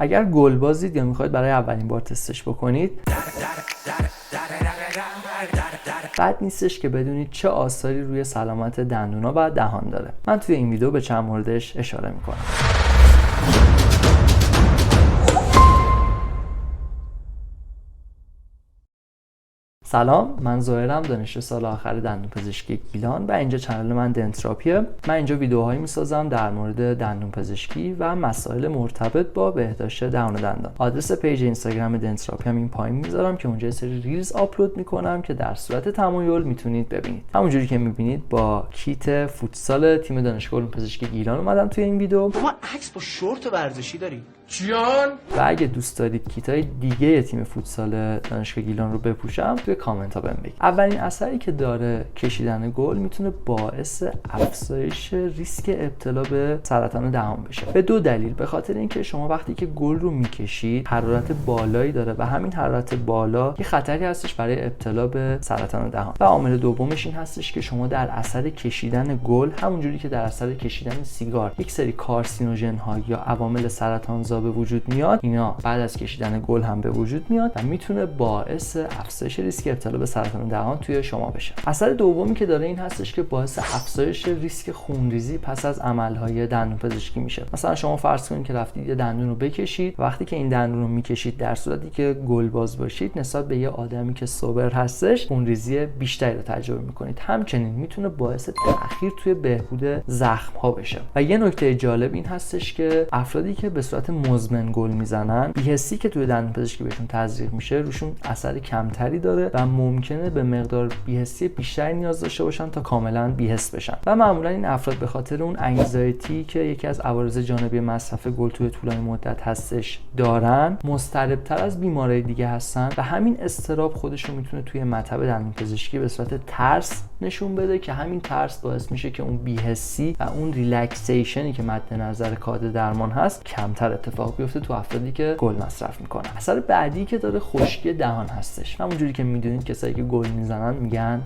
اگر گل بازید یا میخواید برای اولین بار تستش بکنید، بد نیستش که بدونید چه آثاری روی سلامت دندونا و دهان داره. من توی این ویدیو به چند موردش اشاره میکنم. سلام، من زهرم، دانشجو سال آخر دندونپزشکی گیلان و اینجا چنل من دنتراپیه. من اینجا ویدیوهایی میسازم در مورد دندونپزشکی و مسائل مرتبط با بهداشت دهان و دندان. آدرس پیج اینستاگرام دنتراپی هم این پایین میذارم که اونجا یه سری ریلز آپلود میکنم که در صورت تمایل میتونید ببینید. همونجوری که میبینید با کیت فوتسال تیم دانشگاه علوم پزشکی گیلان اومدم توی این ویدیو. ما عکس با شورت ورزشی داریم جان، و اگه دوست دارید کیتای دیگه تیم فوتسال دانشگاه گیلان رو بپوشم توی کامنت ها بهم بگید. اولین اثری که داره کشیدن گل میتونه باعث افزایش ریسک ابتلا به سرطان دهان بشه. به دو دلیل. به خاطر اینکه شما وقتی که گل رو میکشید حرارت بالایی داره و همین حرارت بالا یه خطری هستش برای ابتلا به سرطان دهان. و عامل دومش این هستش که شما در اثر کشیدن گل، همونجوری که در اثر کشیدن سیگار یک سری کارسینوژن ها یا عوامل سرطانزا به وجود میاد، اینا بعد از کشیدن گل هم به وجود میاد و میتونه باعث افزایش ریسک ابتلا به سرطان دهان توی شما بشه. اثر دومی که داره این هستش که باعث افزایش ریسک خونریزی پس از عملهای دندونپزشکی میشه. مثلا شما فرض کنید که رفتید یه دندون رو بکشید، وقتی که این دندون رو میکشید در صورتی که گل باز باشید نسبت به یه آدمی که سوبر هستش خونریزی بیشتری رو تجربه میکنید. همچنین میتونه باعث تأخیر توی بهبود زخم ها بشه. و یه نکته جالب این هستش که افرادی که به صورت مزمن گل میزنن، بی‌حسی که توی دندونپزشکی بهشون تزریق میشه روشون اثر کمتری داره و ممکنه به مقدار بی‌حسی بیشتری نیاز داشته باشن تا کاملا بی‌حس بشن. و معمولا این افراد به خاطر اون انگزایتی که یکی از عوارض جانبی مصرف گل توی طولانی مدت هستش دارن، مضطرب‌تر از بیماری دیگه هستن و همین اضطراب خودش رو میتونه توی مطب دندونپزشکی به صورت ترس نشون بده که همین ترس باعث میشه که اون بی‌حسی و اون ریلکسیشنی که مد نظر کادر درمان هست کمتر اتفاق بیفته تو افرادی که گل مصرف میکنن. اثر بعدی که داره خشکی دهان هستش. همونجوری که میدونید کسایی که گل میزنن میگن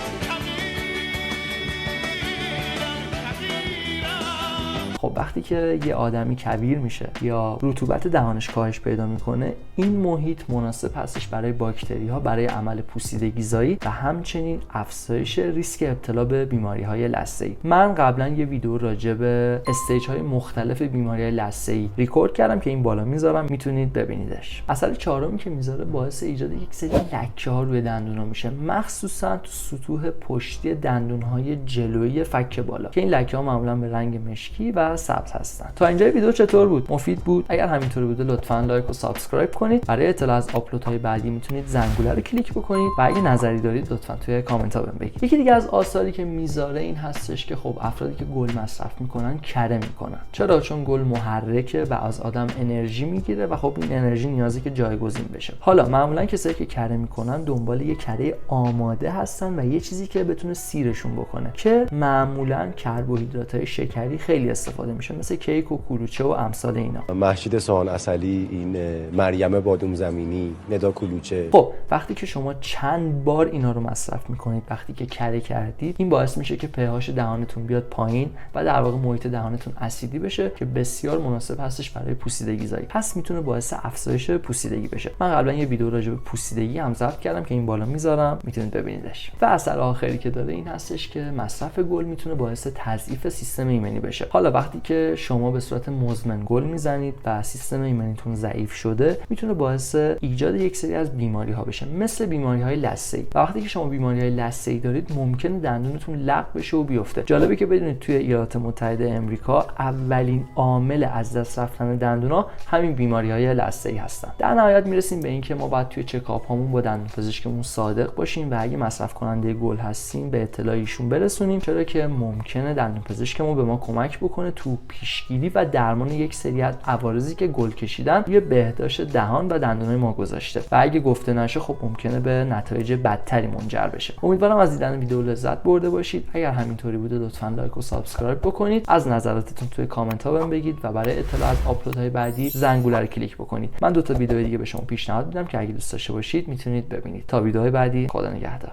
خب وقتی که یه آدمی کبیر میشه یا رطوبت دهانش کاهش پیدا میکنه، این محیط مناسب هستش برای باکتری ها برای عمل پوسیدگی زایی و همچنین افزایش ریسک ابتلا به بیماری های لثه‌ای. من قبلا یه ویدیو راجع به استیج های مختلف بیماری های لثه‌ای ریکورد کردم که این بالا میذارم، میتونید ببینیدش. اثر چهارمی که میذاره باعث ایجاد یک سری لکه ها روی دندون ها میشه، مخصوصا تو سطوح پشتی دندون های جلویی فک بالا که این لکه ها معمولا به رنگ مشکی و سبز هستن. تا اینجای ویدیو چطور بود؟ مفید بود؟ اگر همینطوری بوده لطفاً لایک و سابسکرایب کنید. برای اطلاع از آپلودهای بعدی میتونید زنگوله رو کلیک بکنید و اگه نظری دارید لطفاً توی کامنت ها بهم بگید. یکی دیگه از آثاری که میذاره این هستش که خب افرادی که گل مصرف میکنن کره میکنن. چرا؟ چون گل محرکه و از آدم انرژی میگیره و خب این انرژی نیازه که جایگزین بشه. حالا معمولا کسایی که کره میکنن دنبال یه کره آماده هستن و یه چیزی که بتونه سیرشون بکنه که معمولا کربوهیدرات‌های شکری خیلی استفاده میشه، مثل کیک و کلوچه و امثال اینا. مهشید سوهان عسلی، این مریم بادوم زمینی، ندا کلوچه. خب وقتی که شما چند بار اینا رو مصرف میکنید، وقتی که کره کردید، این باعث میشه که pH دهانتون بیاد پایین و در واقع محیط دهانتون اسیدی بشه که بسیار مناسب هستش برای پوسیدگی زایی. پس میتونه باعث افزایش پوسیدگی بشه. من قبلا یه ویدیو راجع به پوسیدگی هم ضبط کردم که این بالا میذارم، میتونید ببینیدش. و اثر آخری که داره این هستش که مصرف گل میتونه باعث تضعیف سیستم ایمنی بشه. حالا وقتی که شما به صورت مزمن گل میزنید و سیستم ایمنیتون ضعیف شده، میتونه باعث ایجاد یک سری از بیماری ها بشه، مثل بیماری های لثه‌ای. و وقتی که شما بیماری های لثه‌ای دارید ممکنه دندونتون لق بشه و بیفته. جالبه که بدونید توی ایالات متحده آمریکا اولین عامل از دست رفتن دندونا همین بیماری های لثه‌ای هستن. در نهایت میرسیم به اینکه ما باید توی چکاپ هامون با دندونپزشکمون صادق باشیم و اگه مصرف کننده گل هستیم به اطلاع ایشون برسونیم، چرا که ممکنه دندونپزشکمون به ما کمک بکنه تو پیشگیری و درمان یک سری از عوارضی که گل کشیدن روی بهداشت دهان و دندونای ما گذاشته و اگه گفته نشه خب ممکنه به نتایج بدتری منجر بشه. امیدوارم از دیدن ویدیو لذت برده باشید. اگر همینطوری بوده لطفاً لایک و سابسکرایب بکنید. از نظراتتون توی کامنت ها بهم بگید و برای اطلاع از آپلودهای بعدی زنگوله رو کلیک بکنید. من 2 تا ویدیو دیگه به شما پیشنهاد میدم که اگه دوست داشته باشید میتونید ببینید. تا ویدیوهای بعدی، خدا نگهدار.